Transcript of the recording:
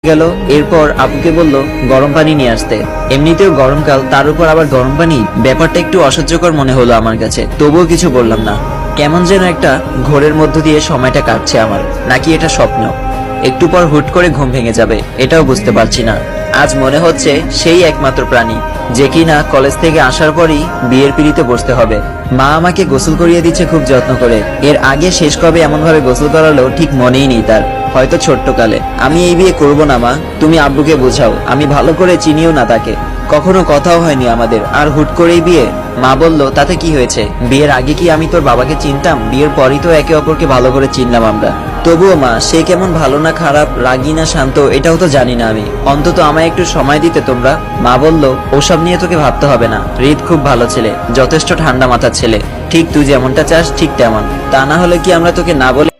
গেল। এরপর আপুকে বলল গরম পানি নিয়ে আসতে। এমনিতেও গরমকাল, তার উপর আবার গরম পানি, ব্যাপারটা একটু অসহ্যকর মনে হলো আমার কাছে। তবুও কিছু বললাম না। কেমন যেন একটা ঘোরের মধ্য দিয়ে সময়টা কাটছে আমার, নাকি এটা স্বপ্ন। একটু পর হুট করে ঘুম ভেঙে যাবে, এটাও বুঝতে পারছি না। আজ মনে হচ্ছে সেই একমাত্র প্রাণী যে কিনা কলেজ থেকে আসার পরই বিয়ের পিড়িতে বসতে হবে। মা আমাকে গোসল করিয়ে দিচ্ছে খুব যত্ন করে। এর আগে শেষ কবে এমন ভাবে গোসল করালো ঠিক মনেই নেই তার, হয়তো ছোট্টকালে। আমি এই বিয়ে করব না মা, তুমি আব্বুকে বোঝাও। আমি ভালো করে চিনিও না তাকে, কখনো কথাও হয়নি আমাদের, আর হুট করেই বিয়ে। মা বলল তাতে কি হয়েছে, বিয়ের আগে কি আমি তোর বাবাকে চিনতাম? বিয়ের পরই তো একে অপরকে ভালো করে চিনলাম আমরা। তবুও মা, সে কেমন ভালো না খারাপ, রাগী না শান্ত, এটাও তো জানি না আমি। অন্তত আমায় একটু সময় দিতে তোমরা। মা বলল ওসব নিয়ে তোকে ভাবতে হবে না, হৃদ খুব ভালো ছেলে, যথেষ্ট ঠান্ডা মাথার ছেলে। ঠিক তুই যেমনটা চাস ঠিক তেমন। তা না হলে কি আমরা তোকে না বলে